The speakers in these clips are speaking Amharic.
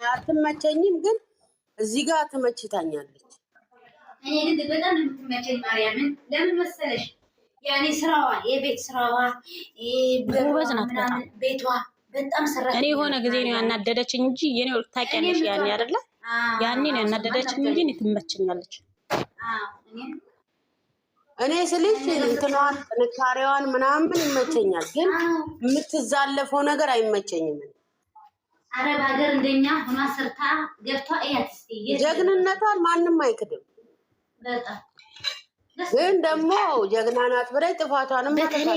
አትመቸኝም፣ ግን እዚህ ጋር ትመችታኛለች። እኔ ግን በጣም የምትመቸኝ ማርያምን ለምን መሰለሽ? ያኔ ስራዋ የቤት ስራዋ ጎበዝ ናት በጣም ቤቷ በጣም ሰራተኛ። እኔ የሆነ ጊዜ ነው ያናደደችኝ እንጂ የኔ ታውቂያለሽ፣ ያኔ አይደለ ያኔ ነው ያናደደችኝ እንጂ እኔ ትመቸኛለች። እኔ ስልሽ እንትኗን ጥንካሬዋን ምናምን ይመቸኛል፣ ግን የምትዛለፈው ነገር አይመቸኝም። አረብ ሀገር እንደኛ ሆና ሰርታ ገብቷ እያት ጀግንነቷን ማንም አይክድም። በጣም ግን ደግሞ ጀግና ናት ብላይ ጥፋቷንም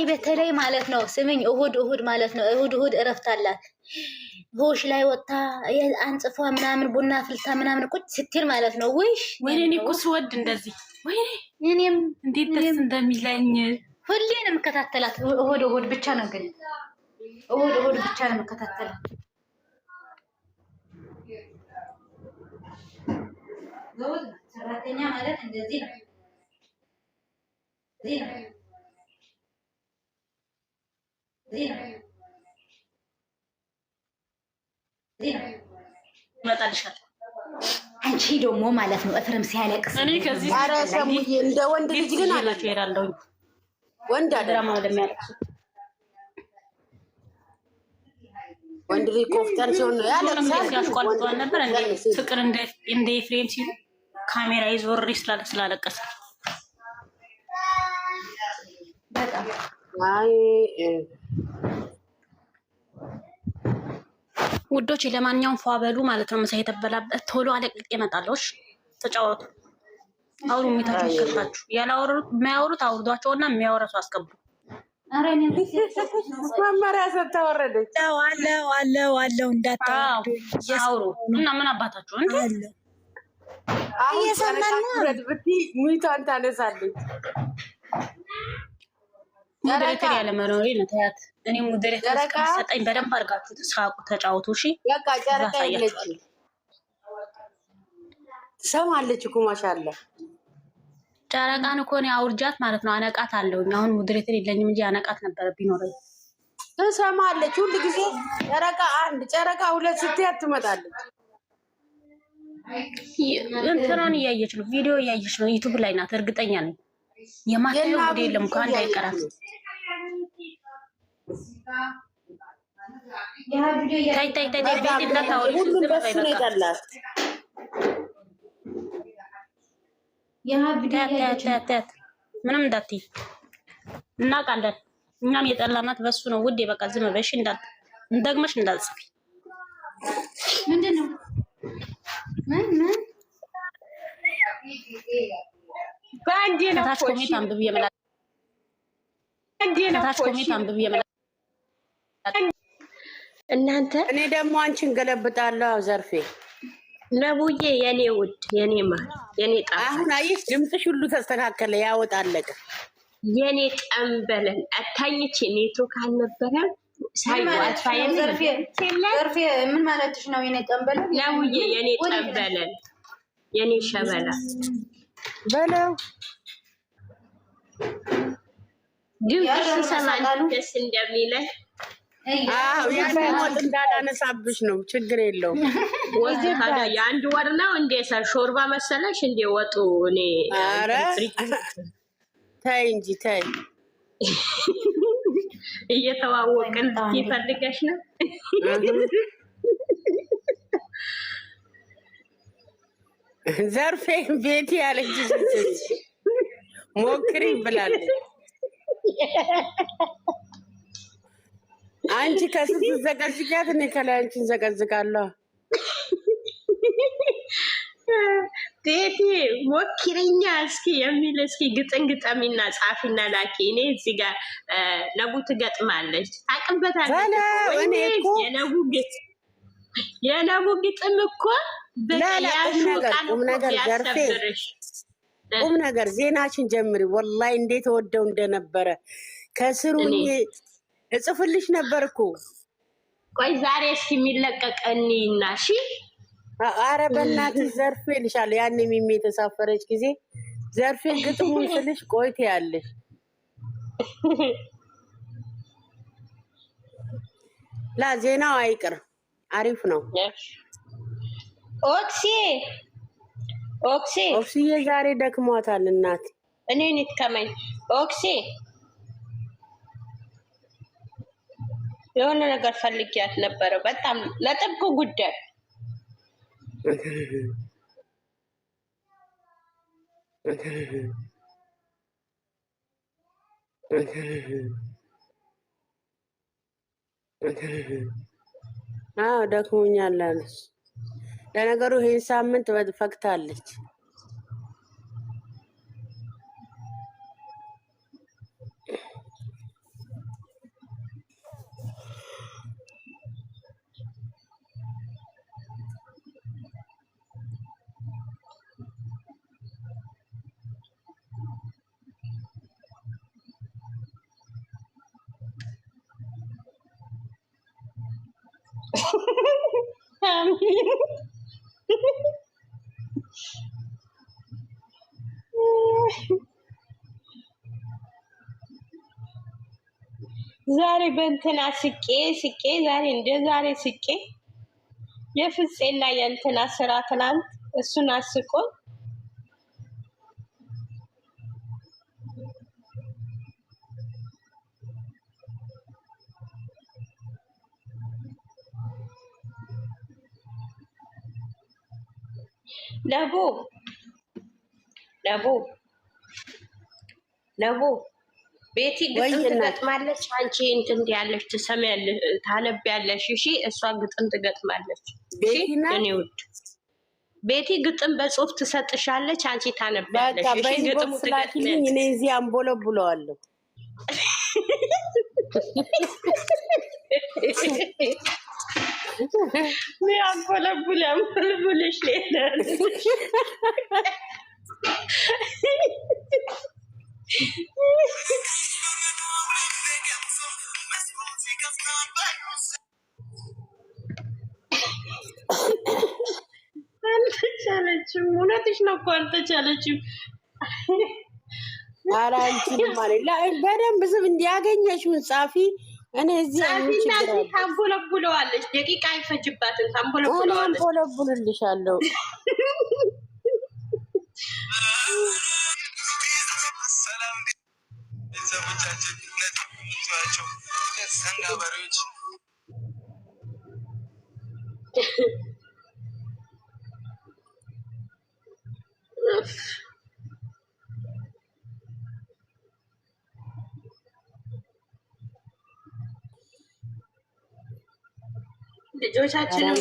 በተለይ ማለት ነው። ስምኝ እሁድ ማለት ነው። እሁድ እረፍት አላት። ቦሽ ላይ ወጣ አንጽፏ ምናምን ቡና ፍልታ ምናምን ቁጭ ስትል ማለት ነው። ወይኔ እኔ እኮ ስወድ እንደዚህ ወይኔ እኔም እንዴት ደስ እንደሚለኝ ሁሌን የምከታተላት እሁድ ብቻ ነው። ግን እሁድ ብቻ ነው የምከታተላት። ሰራተኛ ማለት እንደዚህ ነው። መጣልሻል አንቺ ደግሞ ማለት ነው እፍርም ሲያለቅስ እኔ ከዚህ ኧረ ሰሙዬ እንደ ወንድ ልጅ ግን አላችሁ ይራለው ወንድ ድራማ ወደሚያለቅሱ ወንድ ልጅ ኮፍተር ሲሆን ነው ያለቅሳል። ያሽቋልጧል ነበር እንዴ ፍቅር እንደ ኤፍሬም ሲሉ ካሜራ ይዞር ስላለቀሰ በጣም አይ ውዶች ለማንኛውም ፏ በሉ ማለት ነው። ምሳ የተበላበት ቶሎ አለቅቅ ይመጣለሽ። ተጫወቱ፣ አውሩ፣ የሚታችሁ ከፋችሁ የሚያወሩት አውርዷቸውና የሚያወራሱ አስገቡ። አረኔ መመሪያ ሰጥተወረደች። አለው እንዳታወሩ አውሩ እና ምን አባታችሁ እንዴ እየሰማን ነው። ሙይቷን ታነሳለች። ሙድሬተር ያለ መኖሪ ነው ታያት። እኔ ሙድሬተር ሰጠኝ በደንብ አድርጋችሁ ተሳቁ፣ ተጫወቱ። እሺ በቃ ጨረቃ የለችም ትሰማለች እኮ ማሻአላ። ጨረቃን እኮ ነው አውርጃት ማለት ነው። አነቃት አለውኝ። አሁን ሙድሬተር የለኝም እንጂ አነቃት ነበር ቢኖረኝ። ትሰማለች ሁሉ ጊዜ ጨረቃ አንድ ጨረቃ ሁለት ስትያት ትመጣለች። እንትናን እያየች ነው፣ ቪዲዮ እያየች ነው። ዩቲዩብ ላይ ናት እርግጠኛ ነኝ። የማታየው ጉድ የለም እኮ አንድ አይቀራት። ታይ ቤት እንዳታወሪ ምንም እንዳትይ እናውቃለን። እኛም የጠላናት በሱ ነው ውዴ። በቃ ዝም በሽ እንደግመሽ እንዳልጽፊ ምንድን ነው ታች ኮሜንት አንብብ የመላክ እናንተ። እኔ ደግሞ አንቺን ገለብጣለሁ። ዘርፌ ነቡዬ የኔ ውድ የኔ ማር የኔ ጣፋጭ፣ አሁን አየሽ ድምፅሽ ሁሉ ተስተካከለ። ያወጣለቀ የኔ ጠንበለን አታኝቼ ኔቶ ካልነበረ ዘርፌ ምን ማለትሽ ነው? የኔ ጠንበለን ነቡዬ የኔ ጠንበለን የኔ ሸበላ በለው ድምፅሽ ሲሰማን ደስ እንደሚለን። ወጥ እንዳላነሳብሽ ነው። ችግር የለውም። ወጥ ታዲያ የአንድ ወር ነው እንዴ? ሾርባ መሰለሽ እንዴ ወጡ? እኔ ኧረ ተይ እንጂ ተይ። እየተዋወቅን ይፈልገሽ ነው። ዘርፌ ቤት ያለች ሞክሪ ብላለች። አንቺ ከስንት ዘቀዝቂያት እኔ ከላይ አንቺን ዘቀዝቃለሁ። ቤቴ ሞክሪኛ እስኪ የሚል እስኪ ግጥም ግጠሚና ጻፊና ላኪ። እኔ እዚህ ጋር ነቡ ትገጥማለች ታውቅበታለች። የነቡ ግጥም እኮ ቁም ነገር ዜናችን ጀምሪ። ወላሂ እንዴት ወደው እንደነበረ ከስሩ እጽፍልሽ ነበር እኮ። ቆይ ዛሬ እስኪ የሚለቀቀኒ እና እሺ። ኧረ በእናትሽ ዘርፌ ልሻለሁ። ያኔ ሚሚ የተሳፈረች ጊዜ ዘርፌ ግጥሙን ስልሽ ቆይት ያለሽ ላ ዜናው አይቅር አሪፍ ነው። ኦክሲ ኦክሲ ኦክሲዬ ዛሬ ደክሟታል እናት እኔን ይትከመኝ ኦክሲ የሆነ ነገር ፈልጊያት ነበረ በጣም ለጥብቅ ጉዳይ አዎ ደክሞኛል አለች። ለነገሩ ይሄን ሳምንት ፈክታለች። ዛሬ በእንትና ስቄ ዛሬ እንደ ዛሬ ስቄ የፍፄና የእንትና ስራ ትናንት እሱን አስቆ ለቡ ቤቲ ግጥም ትገጥማለች። አንቺ እንትን ያለሽ ትሰሚያለሽ፣ ታነቢያለሽ። እሺ እሷ ግጥም ትገጥማለች። እሺ እኔ ውድ ቤቲ ግጥም በጽሁፍ ትሰጥሻለች፣ አንቺ ታነቢያለሽ። እሺ ግጥም ትገጥሚያለሽ። እኔ እዚህ አንቦለብለዋለሁ። ያንቦለቡልሽ አልተቻለችም። እውነትሽ ነው እኮ አልተቻለችም። ኧረ አንቺንም ማለት በደንብ ዝም እንዲያገኘሽውን ጻፊ። እኔ እዚህ ታንቦለቡለዋለች። ደቂቃ አይፈጅባትም። ታንቦለቡለዋለች። አንቦለቡልልሻለሁ። ልጆቻችንን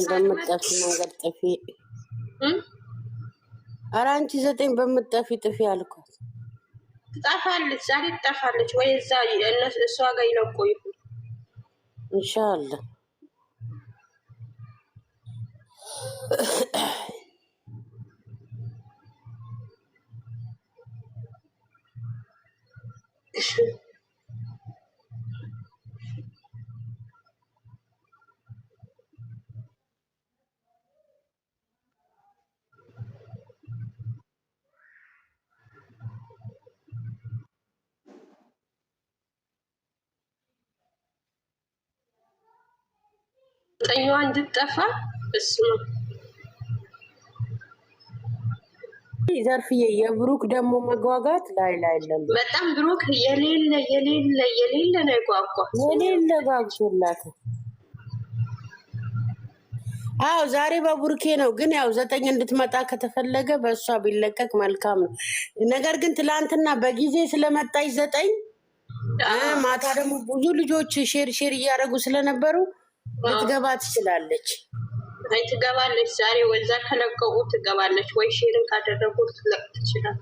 በምጠፊ መንገድ ጥፊ። ኧረ አንቺ 9 በምጠፊ ጥፊ አልኳት። ትጠፋለች። ዛሬ ትጠፋለች ወይ እዛ እሷ ጋር ይለቁ ይሁን ኢንሻአላህ። ጠኛዋ እንድትጠፋ እሱ ነው። ዘርፍዬ የብሩክ ደግሞ መጓጓት ላይ የለም። በጣም ብሩክ የሌለ ነው የጓጓ የሌለ ጓጉላት። አዎ ዛሬ በቡርኬ ነው፣ ግን ያው 9 እንድትመጣ ከተፈለገ በእሷ ቢለቀቅ መልካም ነው። ነገር ግን ትላንትና በጊዜ ስለመጣች 9 ማታ ደግሞ ብዙ ልጆች ሼር እያደረጉ ስለነበሩ ልትገባ ትችላለች። አይ ትገባለች። ዛሬ ወዛ ከለቀቁ ትገባለች፣ ወይ ሼርን ካደረጉ ትለቅ ትችላል።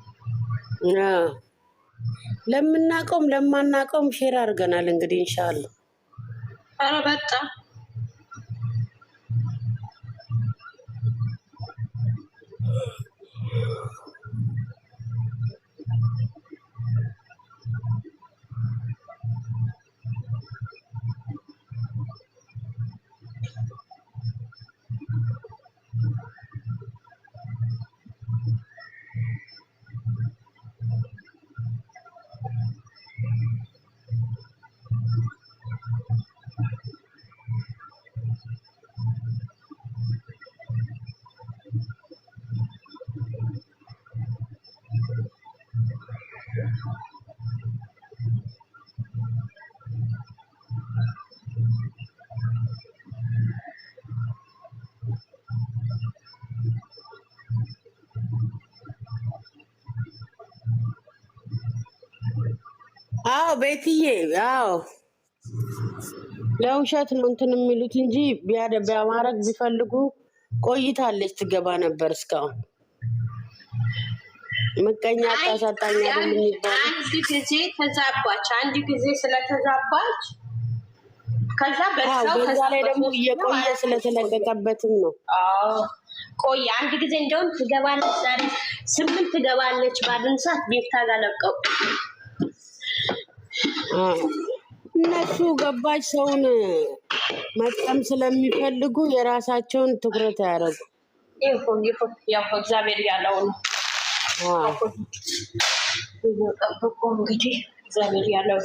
ለምናቀውም ለማናቀውም ሼር አድርገናል። እንግዲህ ኢንሻአላህ። ኧረ በጣም አዎ ቤትዬ፣ አዎ ለውሸት ነው እንትን የሚሉት እንጂ ቢያማረግ ቢፈልጉ ቆይታለች ትገባ ነበር እስካሁን። ምቀኛ አታሳጣኝ አይደል የሚባለው። አንድ ጊዜ ተዛባች፣ አንድ ጊዜ ስለተዛባች ከዛ በዛ ላይ ደግሞ እየቆየ ስለተለቀቀበትም ነው። ቆይ አንድ ጊዜ እንደውም ትገባለች፣ ዛሬ 8 ትገባለች። ባልን ሰዓት ቤታ ጋር ለቀቁ። እነሱ ገባች ሰውን መጥቀም ስለሚፈልጉ የራሳቸውን ትኩረት ያደረጉ። ይሁን ያው እግዚአብሔር ያለው ነው። ጠብቆ እንግዲህ እግዚአብሔር ያለው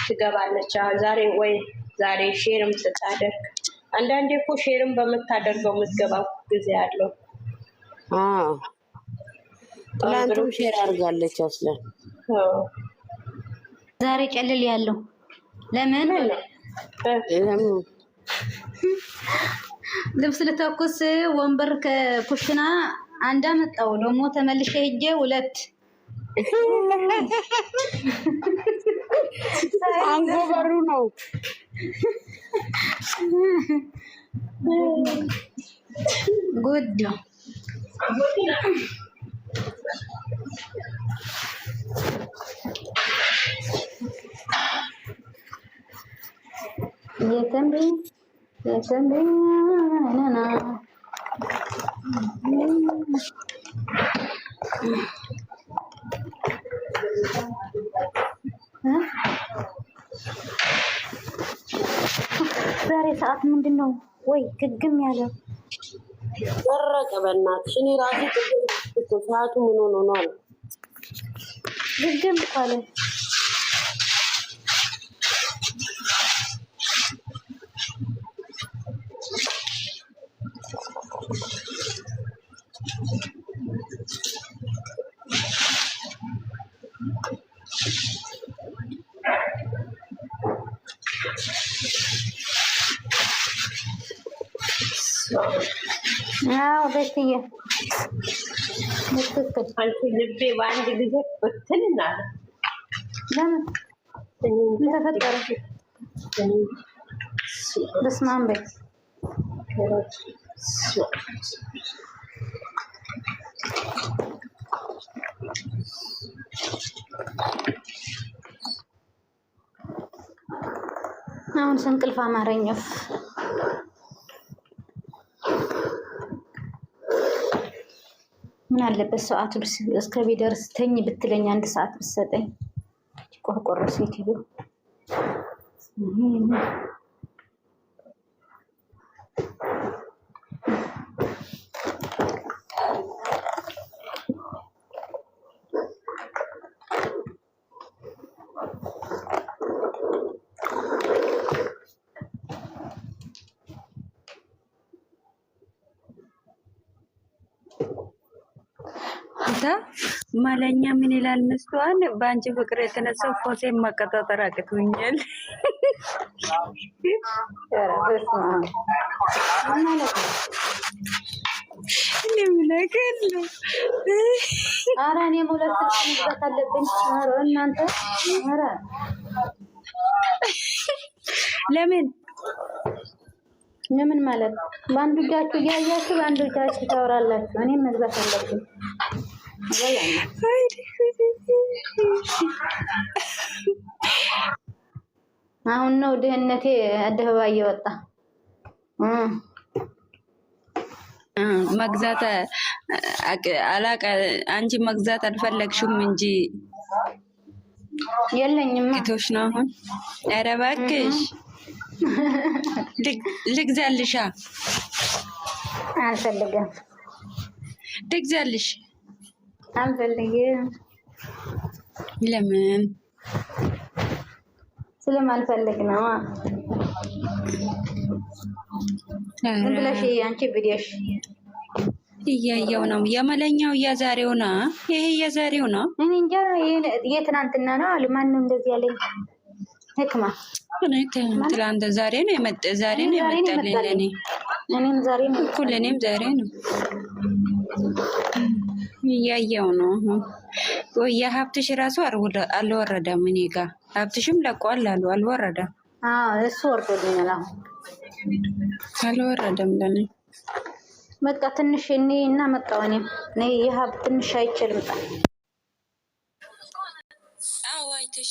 ትገባለች። ዛሬ ወይ ዛሬ ሼርም ስታደርግ አንዳንዴ እኮ ሼርም በምታደርገው የምትገባው ጊዜ አለው። ትናንትም ሼር አድርጋለች አስለን። ዛሬ ቀልል ያለው ለምን ልብስ ልተኩስ ወንበር ከኩሽና አንድ አመጣው። ደግሞ ተመልሼ ሄጄ 2 አንጎበሩ ነው። ጉድ ነው። የተንቢ ናና ዛሬ ሰዓት ምንድን ነው ወይ ግግም ያለው? ወረቀ በእናትሽ። እኔ ራሴ ግግም እኮ ሰዓቱ ምን ሆኖ ነው አለ ግግም ካለ ቤትዬ አንቺ ልቤ በአንድ ጊዜ ብትን አለ። ለምን ምን ተፈጠረ? በስመ አብ በይ። አሁን ስንቅልፍ አማረኝ። ምን አለበት ሰዓቱ እስከ ቢደርስ ተኝ ብትለኝ 1 ሰዓት ብትሰጠኝ። ቆርቆሮ ሴትዮ ማለኛ ምን ይላል መስዋዕን በአንቺ ፍቅር የተነሳ ፎሴን መቆጣጠር አቅቶኛል። ኧረ እኔም 2 መግዛት አለብኝ። ኧረ እናንተ ኧረ ለምን ማለት በአንዱ እጃችሁ እያያችሁ በአንዱ እጃችሁ ታወራላችሁ። እኔም መግዛት አለብኝ። አሁን ነው ድህነቴ አደባባይ እየወጣ መግዛት አላቀ አንቺ መግዛት አልፈለግሽም እንጂ የለኝም እቶሽ ነው አሁን። ኧረ እባክሽ ልግዛልሻ። አልፈልግም። ልግዛልሽ አልፈልግም። ለምን? ስለማልፈልግ ነው። ዝም ብለሽ አንቺ ቪዲዮሽ እያየው ነው የመለኛው የዛሬው ነው። ይሄ የዛሬው ነው። እኔ እንጃ የትናንትና ነው አሉ። ማንም እንደዚህ ያለኝ ህክማ ትላንት ዛሬ ነው የመጣልኝ ለኔ። እኔም ዛሬ ነው እኮ ለኔም ዛሬ ነው። እያየው ነው። የሀብትሽ ራሱ አልወረደም። እኔ ጋር ሀብትሽም ለቋል አሉ። አልወረደም። እሱ ወርዶልኛል። አሁን አልወረደም ለኔ። በቃ ትንሽ እኔ እና መጣው እኔም የሀብት ትንሽ አይችልም። አዎ አይተሽ